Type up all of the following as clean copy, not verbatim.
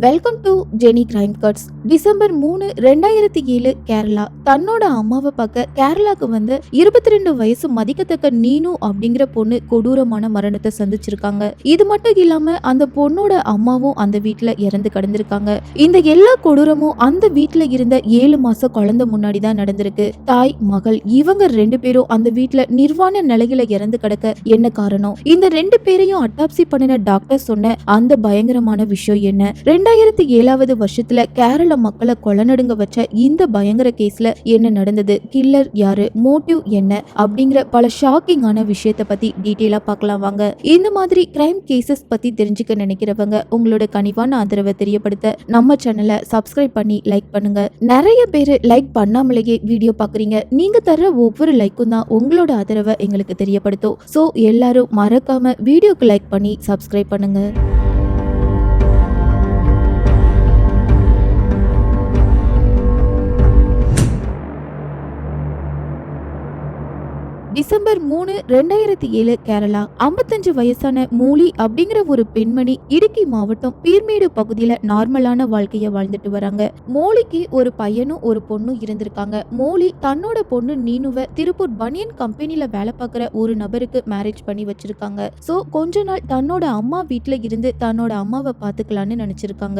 Welcome to ஜெனி crime cuts. December 3, 2007 Kerala. தன்னோட அம்மாவை பார்க்க கேரளாக்கு வந்து 22 வயசு மதிக்கத்தக்க நீனு அப்படிங்கிற பொண்ணு கொடூரமான மரணத்தை சந்திச்சிருக்காங்க. இது மட்டும் இல்லாம அந்த பொண்ணோட அம்மாவும் அந்த வீட்டுல இறந்து கிடந்திருக்காங்க. இந்த எல்லா கொடூரமும் அந்த வீட்டுல இருந்த 7 மாச குழந்தை முன்னாடி தான் நடந்திருக்கு. தாய் மகள் இவங்க 2 பேரும் அந்த வீட்டுல நிர்வாண நிலையில இறந்து கிடக்க என்ன காரணம்? இந்த 2 பேரையும் அட்டாப்சி பண்ணின டாக்டர் சொன்ன அந்த பயங்கரமான விஷயம் என்ன? 2007 வருஷத்துல கேரள மக்களை கொலநடுங்க வச்ச இந்த பயங்கர கேஸ்ல என்ன நடந்தது, கில்லர் யாரு, மோட்டிவ் என்ன அப்படிங்கிற பல ஷாக்கிங்கான விஷயத்தை பத்தி டீட்டெயிலா பார்க்கலாம் வாங்க. இந்த மாதிரி கிரைம் கேசஸ் பத்தி தெரிஞ்சுக்க நினைக்கிறவங்க உங்களோட கனிவான ஆதரவை தெரியப்படுத்த நம்ம சேனலை சப்ஸ்கிரைப் பண்ணி லைக் பண்ணுங்க. நிறைய பேர் லைக் பண்ணாமலேயே வீடியோ பாக்குறீங்க. நீங்க தர்ற ஒவ்வொரு லைக்கும் தான் உங்களோட ஆதரவை எங்களுக்கு தெரியப்படுத்தும். சோ எல்லாரும் மறக்காம வீடியோக்கு லைக் பண்ணி சப்ஸ்கிரைப் பண்ணுங்க. டிசம்பர் 3, 2007 கேரளா. 55 வயசான மூலி அப்படிங்கிற ஒரு பெண்மணி இடுக்கி மாவட்டம் பீர்மேடு பகுதியில நார்மலான வாழ்க்கைய வாழ்ந்துட்டு வராங்க. மோலிக்கு ஒரு பையனும் ஒரு பொண்ணும் இருந்திருக்காங்க. மோலி தன்னோட பொண்ணு நீனுவை திருப்பூர் பனியன் கம்பெனில வேலை பார்க்குற ஒரு நபருக்கு மேரேஜ் பண்ணி வச்சிருக்காங்க. சோ கொஞ்ச நாள் தன்னோட அம்மா வீட்டுல இருந்து தன்னோட அம்மாவை பாத்துக்கலான்னு நினைச்சிருக்காங்க.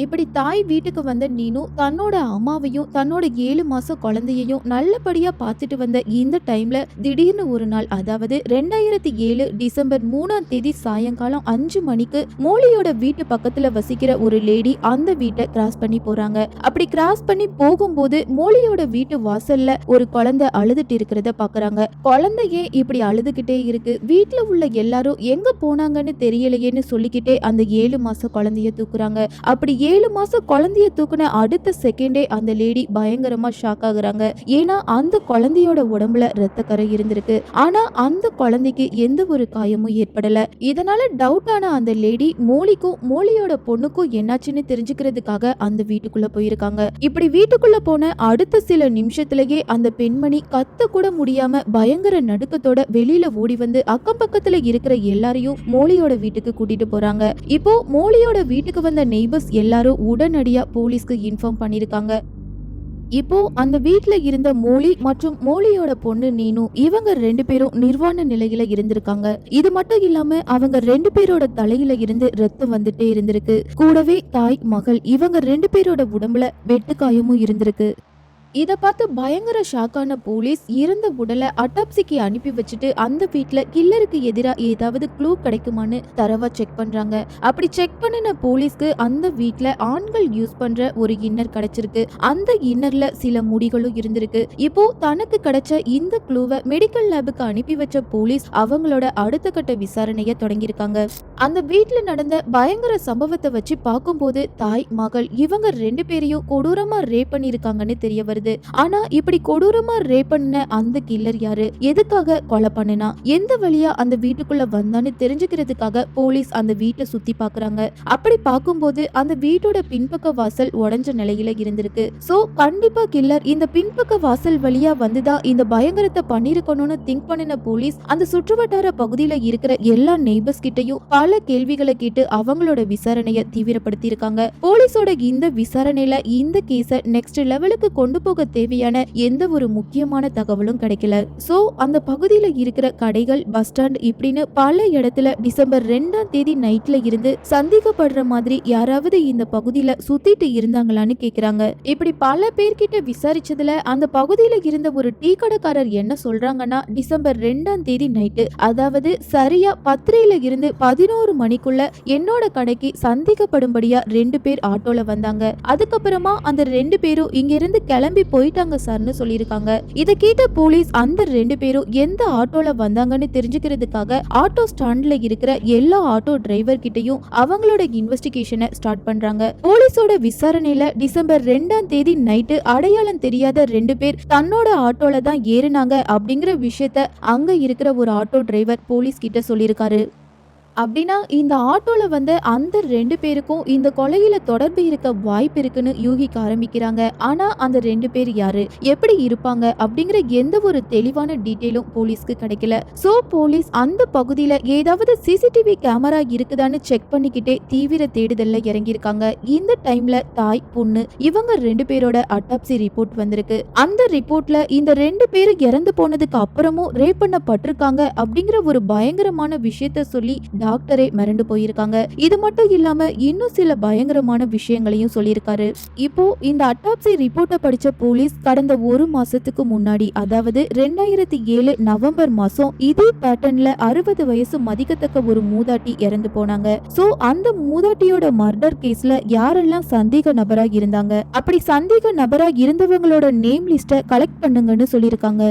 இப்படி தாய் வீட்டுக்கு வந்த நீனு தன்னோட அம்மாவையும் தன்னோட 7 மாச குழந்தையையும் நல்லபடியா பார்த்துட்டு வந்த இந்த டைம்ல திடீர்னு ஒரு நாள், அதாவது 2007 டிசம்பர் 3ஆம் தேதி சாயங்காலம் 5 மணிக்கு மோலியோட வீட்டு பக்கத்துல வசிக்கிற ஒரு லேடி அந்த வீட்டை கிராஸ் பண்ணி போறாங்க. அப்படி கிராஸ் பண்ணி போகும்போது மோலியோட வீட்டு வாசல்ல ஒரு குழந்தை அழுதுட்டு இருக்கிறத பாக்குறாங்க. குழந்தையே இப்படி அழுதுகிட்டே இருக்கு, வீட்டுல உள்ள எல்லாரும் எங்க போனாங்கன்னு தெரியலையேன்னு சொல்லிக்கிட்டே அந்த 7 மாச குழந்தைய தூக்குறாங்க. அப்படி 7 மாச குழந்தைய தூக்குன அடுத்த செகண்டே அந்த லேடி பயங்கரமா ஷாக் ஆகுறாங்க. ஏன்னா அந்த குழந்தையோட உடம்புல ரத்த கரை இருந்திருக்கு. ஆனா அந்த குழந்தைக்கு எந்த ஒரு காயமும் ஏற்படல. இதனால டவுட் ஆன அந்த லேடி மோலிக்கும் மோலியோட பொண்ணுக்கும் என்னாச்சுன்னு தெரிஞ்சுக்கிறதுக்காக அந்த வீட்டுக்குள்ள போயிருக்காங்க. இப்படி வீட்டுக்குள்ள போன அடுத்த சில நிமிஷத்திலேயே அந்த பெண்மணி கத்த கூட முடியாம பயங்கர நடுக்கத்தோட வெளியில ஓடி வந்து அக்கம் பக்கத்துல இருக்கிற எல்லாரையும் மோலியோட வீட்டுக்கு கூட்டிட்டு போறாங்க. இப்போ மோலியோட வீட்டுக்கு வந்த நெய்பர்ஸ் எல்லாரும் உடனடியா போலீஸ்க்கு இன்ஃபார்ம் பண்ணிருக்காங்க. இப்போ அந்த வீட்டுல இருந்த மோலி மற்றும் மோலியோட பொண்ணு நீனு இவங்க 2 பேரும் நிர்வாண நிலையில இருந்திருக்காங்க. இது மட்டும் இல்லாம அவங்க 2 பேரோட தலையில இருந்து ரத்தம் வந்துட்டே இருந்திருக்கு. கூடவே தாய் மகள் இவங்க 2 பேரோட உடம்புல வெட்டுக்காயமும் இருந்திருக்கு. இதை பார்த்து பயங்கர ஷாக்கான போலீஸ் இறந்த உடலை அட்டாப்சிக்கு அனுப்பி வச்சுட்டு அந்த வீட்டுல கில்லருக்கு எதிராக ஏதாவது க்ளூ கிடைக்குமான்னு தரவா செக் பண்றாங்க. அப்படி செக் பண்ணின போலீஸ்க்கு அந்த வீட்டுல ஆண்கள் யூஸ் பண்ற ஒரு இன்னர் கிடைச்சிருக்கு. அந்த இன்னர்ல சில முடிகளும் இருந்திருக்கு. இப்போ தனக்கு கிடைச்ச இந்த க்ளூவை மெடிக்கல் லேபுக்கு அனுப்பி வச்ச போலீஸ் அவங்களோட அடுத்த கட்ட விசாரணைய தொடங்கியிருக்காங்க. அந்த வீட்டுல நடந்த பயங்கர சம்பவத்தை வச்சு பார்க்கும்போது தாய் மகள் இவங்க 2 பேரையும் கொடூரமா ரேப் பண்ணிருக்காங்கன்னு தெரிய வருது. ஆனா இப்படி கொடூரமா ரேப் பண்ண அந்த கில்லர் யாரு, எதுக்காக கொலை பண்ணினா, எந்த வழியா அந்த வீட்டுக்குள்ள வந்தான்னு தெரிஞ்சுக்கிறதுக்காக போலீஸ் அந்த வீட்டை சுத்தி பாக்குறாங்க. அப்படி பார்க்கும்போது அந்த வீட்டோட பின்பக்க வாசல் உடைஞ்ச நிலையில இருந்திருக்கு. சோ கண்டிப்பா கில்லர் இந்த பின்பக்க வாசல் வழியா வந்துதான் இந்த பயங்கரத்தை பண்ணிருக்கணும்னு திங்க் பண்ணின போலீஸ் அந்த சுற்றுவட்டார பகுதியில இருக்கிற எல்லா நெய்பர்ஸ் கிட்டையும் பல கேள்விகளை கேட்டு அவங்களோட விசாரணையை தீவிரப்படுத்தி இருக்காங்க. போலீஸோட இந்த விசாரணையில இந்த கேஸ நெக்ஸ்ட் லெவலுக்கு கொண்டு போக தேவையான எந்த ஒரு முக்கியமான தகவலும் கிடைக்கல. சோ அந்த பகுதியில இருக்கிற கடைகள், பஸ் ஸ்டாண்ட் இப்படின்னு பல இடத்துல டிசம்பர் 2ஆம் தேதி நைட்ல இருந்து சந்தேகப்படுற மாதிரி யாராவது இந்த பகுதியில சுத்திட்டு இருந்தாங்களான்னு கேக்குறாங்க. இப்படி பல பேர்கிட்ட விசாரிச்சதுல அந்த பகுதியில இருந்த ஒரு டீ கடைக்காரர் என்ன சொல்றாங்கன்னா, டிசம்பர் 2ஆம் தேதி நைட்டு, அதாவது சரியா 10:30ல இருந்து 11 மணிக்குள்ள என்னோட கடைக்கு சந்தேகப்படும்படியா 2 பேர் ஆட்டோல வந்தாங்க. அதுக்கப்புறமா அந்த 2 பேரும் இங்க இருந்து கிளம்பி போயிட்டாங்க சார்னு சொல்லியிருக்காங்க. இதை கேட்ட போலீஸ் அந்த 2 பேரும் எந்த ஆட்டோல வந்தாங்கன்னு தெரிஞ்சுக்கிறதுக்காக ஆட்டோ ஸ்டாண்ட்ல இருக்கிற எல்லா ஆட்டோ டிரைவர் கிட்டையும் அவங்களோட இன்வெஸ்டிகேஷனை ஸ்டார்ட் பண்றாங்க. போலீஸோட விசாரணையில டிசம்பர் 2ஆம் தேதி நைட்டு அடையாளம் தெரியாத 2 பேர் தன்னோட ஆட்டோல தான் ஏறினாங்க அப்படிங்கிற விஷயத்த அங்க இருக்கிற ஒரு ஆட்டோ டிரைவர் போலீஸ் கிட்ட சொல்லியிருக்காரு. அப்படின்னா இந்த ஆட்டோல வந்த அந்த 2 பேருக்கும் இந்த கொலையில தொடர்பு இருக்க வாய்ப்பு இருக்குன்னு யூகிக்க ஆரம்பிக்கிறாங்க. ஆனா அந்த 2 பேர் யாரு, எப்படி இருப்பாங்க அப்படிங்கிற எந்த ஒரு தெளிவான டீட்டெயிலும் போலீஸ்க்கு கிடைக்கல. சோ போலீஸ் அந்த பகுதியில ஏதாவது சிசிடிவி கேமரா இருக்குதான்னு செக் பண்ணிக்கிட்டே தீவிர தேடுதல்ல இறங்கியிருக்காங்க. இந்த டைம்ல தாய், பொண்ணு இவங்க 2 பேரோட அட்டாப்சி ரிப்போர்ட் வந்திருக்கு. அந்த ரிப்போர்ட்ல இந்த 2 பேரும் இறந்து போனதுக்கு அப்புறமும் ரேப் பண்ணப்பட்டிருக்காங்க அப்படிங்கிற ஒரு பயங்கரமான விஷயத்த சொல்லி டாக்டரே மிரண்டு போயிருக்காங்க. இது மட்டும் இல்லாம இன்னும் சில பயங்கரமான விஷயங்களையும் சொல்லியிருக்காரு. இப்போ இந்த அட்டாப்சி ரிப்போர்ட்டை படிச்ச போலீஸ் கடந்த ஒரு மாசத்துக்கு முன்னாடி, அதாவது 2007 நவம்பர் மாசம் இதே பேட்டர்ன்ல 60 வயசு மதிக்கத்தக்க ஒரு மூதாட்டி இறந்து போனாங்க. சோ அந்த மூதாட்டியோட மர்டர் கேஸ்ல யாரெல்லாம் சந்தேக நபரா இருந்தாங்க, அப்படி சந்தேக நபரா இருந்தவங்களோட நேம் லிஸ்ட கலெக்ட் பண்ணுங்கன்னு சொல்லியிருக்காங்க.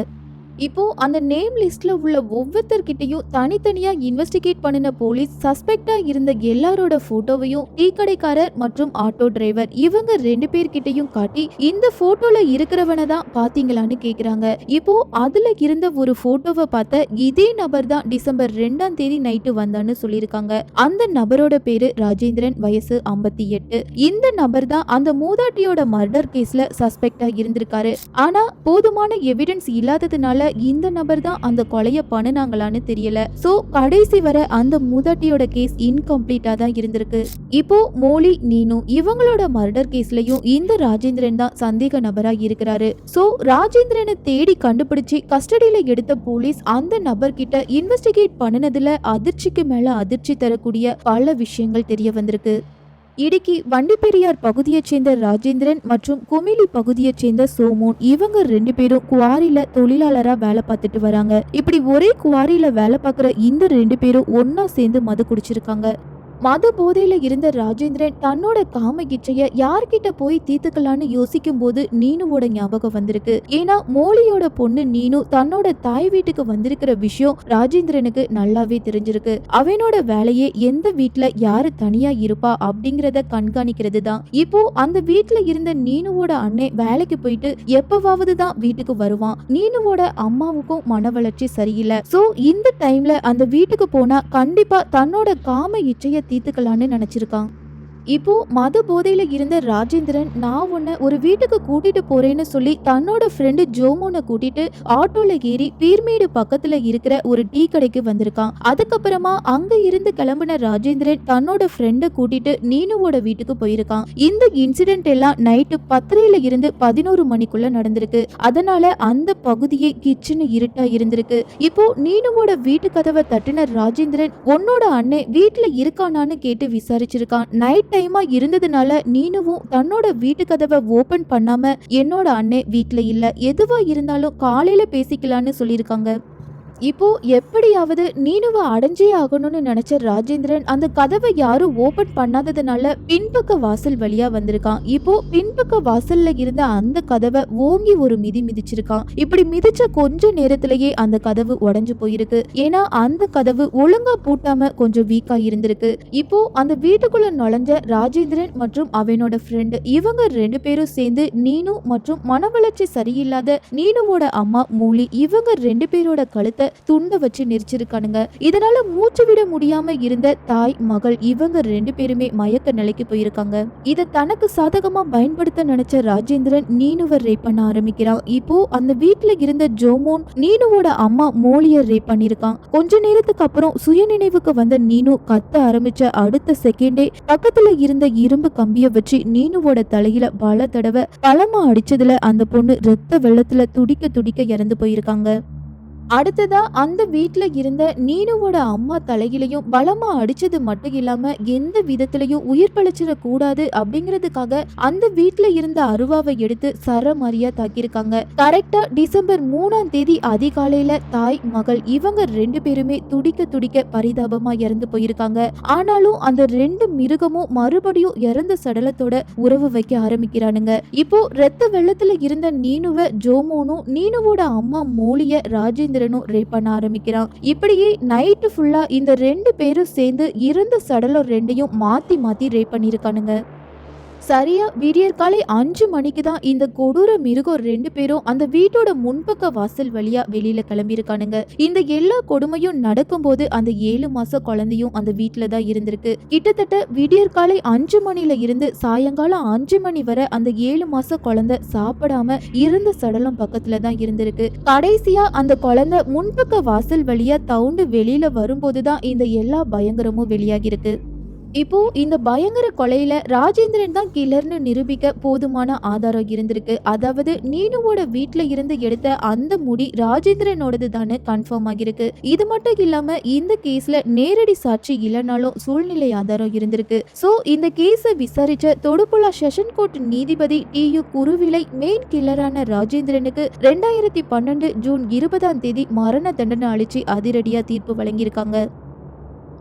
இப்போ அந்த நேம் லிஸ்ட்ல உள்ள ஒவ்வொருத்தர்கிட்டயும் தனித்தனியா இன்வெஸ்டிகேட் பண்ணின போலீஸ் சஸ்பெக்டா இருந்த எல்லாரோட போட்டோவையும் டீ கடைக்காரர் மற்றும் ஆட்டோ டிரைவர் இவங்க 2 பேர்கிட்டயும் காட்டி இந்த போட்டோல இருக்கிறவனை தான் பாத்தீங்களான்னு கேக்குறாங்க. இப்போ அதுல இருந்த ஒரு போட்டோவை பார்த்த இதே நபர் தான் டிசம்பர் 2ஆம் தேதி நைட்டு வந்தான்னு சொல்லியிருக்காங்க. அந்த நபரோட பேரு ராஜேந்திரன், வயசு 58. இந்த நபர் தான் அந்த மூதாட்டியோட மர்டர் கேஸ்ல சஸ்பெக்டா இருந்திருக்காரு. ஆனா போதுமான எவிடன்ஸ் இல்லாததுனால இந்த நபர் தான் அந்த கொலையை பண்ணுனாங்களான்னு தெரியல. சோ கடைசி வரை அந்த மூதாட்டியோட கேஸ் இன்கம்ப்ளீட்டா தான் இருந்திருக்கு. இப்போ மோலி, நீனு இவங்களோட மர்டர் கேஸ்லயும் இந்த ராஜேந்திரன் தான் சந்தேக நபரா இருக்கிறாரு. சோ ராஜேந்திரனை தேடி கண்டுபிடிச்சு கஸ்டடியில எடுத்த போலீஸ் அந்த நபர் கிட்ட இன்வெஸ்டிகேட் பண்ணினதுல அதிர்ச்சிக்கு மேல அதிர்ச்சி தரக்கூடிய பல விஷயங்கள் தெரிய வந்திருக்கு. இடுக்கி வண்டிப்பெரியார் பகுதியைச் சேர்ந்த ராஜேந்திரன் மற்றும் குமிலி பகுதியைச் சேர்ந்த சோமோன் இவங்க 2 பேரும் குவாரியில தொழிலாளரா வேலை பார்த்துட்டு வராங்க. இப்படி ஒரே குவாரியில வேலை பார்க்குற இந்த 2 பேரும் ஒன்னா சேர்ந்து மது குடிச்சிருக்காங்க. மது போதையில இருந்த ராஜேந்திரன் தன்னோட காம இச்சைய யார்கிட்ட போய் தீர்த்துக்கலான்னு யோசிக்கும் போது நீனுவோட ஞாபகம் வந்திருக்கு. ஏன்னா மோலியோட பொண்ணு நீனு தன்னோட தாய் வீட்டுக்கு வந்திருக்கிற விஷயம் ராஜேந்திரனுக்கு நல்லாவே தெரிஞ்சிருக்கு. அவனோட வேலையே எந்த வீட்டுல யாரு தனியா இருப்பா அப்படிங்கறத கண்காணிக்கிறது தான். இப்போ அந்த வீட்டுல இருந்த நீனுவோட அண்ணன் வேலைக்கு போயிட்டு எப்பவாவது தான் வீட்டுக்கு வருவான். நீனுவோட அம்மாவுக்கும் மன வளர்ச்சி சரியில்லை. சோ இந்த டைம்ல அந்த வீட்டுக்கு போனா கண்டிப்பா தன்னோட காம இச்சைய தீர்த்துக்கலான்னு நினைச்சிருக்கான். இப்போ மது போதையில இருந்த ராஜேந்திரன் நான் உன்னை ஒரு வீட்டுக்கு கூட்டிட்டு போறேன்னு சொல்லி தன்னோட ஃப்ரெண்டு ஜோமோனை கூட்டிட்டு ஆட்டோல ஏறி பீர்மேடு பக்கத்துல இருக்கிற ஒரு டீ கடைக்கு வந்திருக்கான். அதுக்கப்புறமா அங்க இருந்து கிளம்பின ராஜேந்திரன் தன்னோட ஃப்ரெண்டை கூட்டிட்டு நீனுவோட வீட்டுக்கு போயிருக்கான். இந்த இன்சிடென்ட் எல்லாம் நைட்டு 10:30 இருந்து 11 மணிக்குள்ள நடந்திருக்கு. அதனால அந்த பகுதியே கிச்சனு இருட்டா இருந்திருக்கு. இப்போ நீனுவோட வீட்டு கதவை தட்டின ராஜேந்திரன் உன்னோட அண்ணன் வீட்டுல இருக்கானான்னு கேட்டு விசாரிச்சிருக்கான். நைட் டைமா இருந்ததுனால நீனுவும் தன்னோட வீட்டு கதவை ஓபன் பண்ணாம என்னோட அண்ணே வீட்ல இல்ல, எதுவா இருந்தாலும் காலையில பேசிக்கலான்னு சொல்லியிருக்காங்க. இப்போ எப்படியாவது நீனுவை அடைஞ்சே ஆகணும்னு நினைச்ச ராஜேந்திரன் அந்த கதவை யாரும் ஓபன் பண்ணாததுனால பின்பக்க வாசல் வழியா வந்திருக்கான். இப்போ பின்பக்க வாசல்ல இருந்த அந்த கதவை ஓங்கி ஒரு மிதி மிதிச்சிருக்கான். இப்படி மிதிச்ச கொஞ்ச நேரத்திலேயே அந்த கதவு உடைஞ்சு போயிருக்கு. ஏன்னா அந்த கதவு ஒழுங்கா பூட்டாம கொஞ்சம் வீக்கா இருந்திருக்கு. இப்போ அந்த வீட்டுக்குள்ள நுழைஞ்ச ராஜேந்திரன் மற்றும் அவனோட ஃப்ரெண்டு இவங்க 2 பேரும் சேர்ந்து நீனு மற்றும் மனவளர்ச்சி சரியில்லாத நீனுவோட அம்மா மூலி இவங்க 2 பேரோட கழுத்தை துண்ட வச்சு நெரிச்சிருக்கானுங்க. இதனால மூச்சு விட முடியாம இருந்த தாய், மகள் இவங்க 2 பேருமே மயக்க நிலைக்கு போயிருக்காங்க. இத தனக்கு சாதகமா பயன்படுத்த நினைச்ச ராஜேந்திரன் நீனுவை ரேப் பண்ண ஆரம்பிக்கிறான். இப்போ அந்த வீட்டுல இருந்த ஜோமோன் நீனுவோட அம்மா மோலிய ரேப் பண்ணிருக்கான். கொஞ்ச நேரத்துக்கு அப்புறம் சுயநினைவுக்கு வந்த நீனு கத்த ஆரம்பிச்ச அடுத்த செகண்டே பக்கத்துல இருந்த இரும்பு கம்பிய வச்சு நீனுவோட தலையில பல தடவை பலமா அடிச்சதுல அந்த பொண்ணு ரத்த வெள்ளத்துல துடிக்க துடிக்க இறந்து போயிருக்காங்க. அடுத்ததா அந்த வீட்டுல இருந்த நீனுவோட அம்மா தலையிலையும் பலமா அடிச்சது மட்டும் இல்லாம எந்த விதத்திலையும் உயிர் பழிச்சிட கூடாது அப்படிங்கிறதுக்காக அந்த வீட்டுல இருந்த அருவாவை எடுத்து சரமாரியா தாக்கியிருக்காங்க. கரெக்டா டிசம்பர் 3ஆம் தேதி அதிகாலையில தாய், மகள் இவங்க 2 பேருமே துடிக்க துடிக்க பரிதாபமா இறந்து போயிருக்காங்க. ஆனாலும் அந்த 2 மிருகமும் மறுபடியும் இறந்த சடலத்தோட உறவு வைக்க ஆரம்பிக்கிறானுங்க. இப்போ ரத்த வெள்ளத்துல இருந்த நீனுவை ஜோமோனும் நீனுவோட அம்மா மோலிய ராஜேந்திரனும் ரேப் பண்ண ஆரம்பிக்கிறான். இப்படியே நைட்டு ஃபுல்லா இந்த 2 பேரும் சேர்ந்து இறந்த சடலம் 2யும் மாத்தி மாத்தி ரேப் பண்ணிருக்கானுங்க. சரியா விடியற்காலை 5 மணிக்கு தான் இந்த கொடூர மிருகம் 2 பேரும் அந்த வீட்டோட முன்பக்க வாசல் வழியா வெளியில கிளம்பியிருக்கானுங்க. இந்த எல்லா கொடுமையும் நடக்கும்போது அந்த 7 மாச குழந்தையும் அந்த வீட்டுல தான் இருந்திருக்கு. கிட்டத்தட்ட விடியற்காலை 5 மணில இருந்து சாயங்காலம் 5 மணி வரை அந்த 7 மாச குழந்தை சாப்பிடாம இருந்த சடலம் பக்கத்துல தான் இருந்திருக்கு. கடைசியா அந்த குழந்தை முன்பக்க வாசல் வழியா தவுண்டு வெளியில வரும்போதுதான் இந்த எல்லா பயங்கரமும் வெளியாகி இருக்கு. இப்போ இந்த பயங்கர கொலையில ராஜேந்திரன் தான் கில்லர்னு நிரூபிக்க போதுமான ஆதாரம் இருந்திருக்கு. அதாவது நீனுவோட வீட்ல இருந்து எடுத்த அந்த முடி ராஜேந்திரனோடது தானே கன்ஃபார்ம் ஆகிருக்கு. இது மட்டும் இல்லாம இந்த கேஸ்ல நேரடி சாட்சி இல்லைனாலும் சூழ்நிலை ஆதாரம் இருந்திருக்கு. சோ இந்த கேஸை விசாரிச்ச தொடுபுழா செஷன் கோர்ட் நீதிபதி டி.யு. குருவிலை மெயின் கில்லரான ராஜேந்திரனுக்கு 2012 ஜூன் 20 மரண தண்டனை அளிச்சு அதிரடியா தீர்ப்பு வழங்கியிருக்காங்க.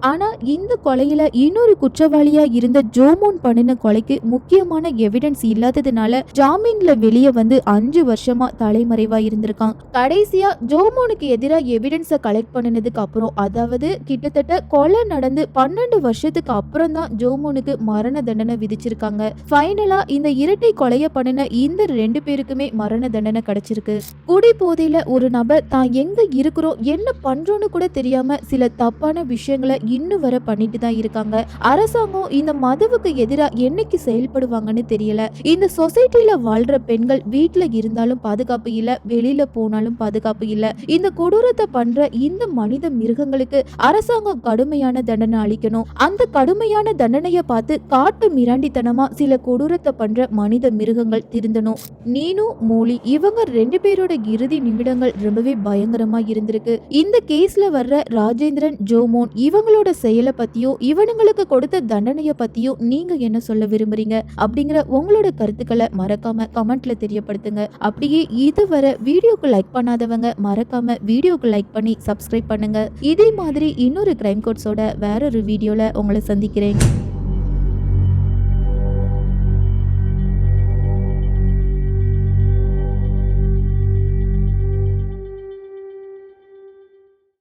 ஆனா இந்த கொலையில இன்னொரு குற்றவாளியா இருந்த ஜோமோன் பண்ணின கொலைக்கு முக்கியமான எவிடன்ஸ் இல்லாததுனால ஜாமீன்ல வெளியே வந்து 5 வருஷமா தலைமறைவா இருந்திருக்கான். கடைசியா ஜோமோனுக்கு எதிராக எவிடன்ஸை கலெக்ட் பண்ணினதுக்கு அப்புறம், அதாவது கிட்டத்தட்ட கொலை நடந்து 12 வருஷத்துக்கு அப்புறம் தான் ஜோமோனுக்கு மரண தண்டனை விதிச்சிருக்காங்க. ஃபைனலா இந்த இரட்டை கொலையை பண்ணின இந்த 2 பேருக்குமே மரண தண்டனை கிடைச்சிருக்கு. குடி போதையில ஒரு நபர் தான் எங்க இருக்கிறோம் என்ன பண்றோன்னு கூட தெரியாம சில தப்பான விஷயங்களை இன்னும் வர பண்ணிட்டு தான் இருக்காங்க. அரசாங்கம் இந்த மதுவுக்கு எதிராக என்னைக்கு செயல்படுவாங்கன்னு தெரியல. இந்த சொசைட்டில வாழ்ற பெண்கள் வீட்டுல இருந்தாலும் பாதுகாப்பு இல்ல, வெளியில போனாலும் பாதுகாப்பு இல்ல. இந்த கொடூரத்தை பண்ற இந்த மனித மிருகங்களுக்கு அரசாங்கம் கடுமையான தண்டனை அளிக்கணும். அந்த கடுமையான தண்டனையை பார்த்து காட்டு மிராண்டித்தனமா சில கொடூரத்தை பண்ற மனித மிருகங்கள் திருந்தணும். நீனு மோலி இவங்க 2 பேரோட இறுதி நிமிடங்கள் ரொம்பவே பயங்கரமா இருந்திருக்கு. இந்த கேஸ்ல வர்ற ராஜேந்திரன், ஜோமோன் இவங்களோட செயலை பத்தியும் இவனுங்களுக்கு கொடுத்த தண்டனையை பத்தியும் நீங்க என்ன சொல்ல விரும்புறீங்க அப்படிங்கிற உங்களோட கருத்துக்களை மறக்காம கமெண்ட்ல தெரியப்படுத்துங்க. அப்படியே இதுவரை வீடியோக்கு லைக் பண்ணாதவங்க மறக்காம வீடியோக்கு லைக் பண்ணி சப்ஸ்கிரைப் பண்ணுங்க. இதே மாதிரி இன்னொரு கிரைம் கோட்ஸோட வேறொரு வீடியோல உங்களை சந்திக்கிறேன்.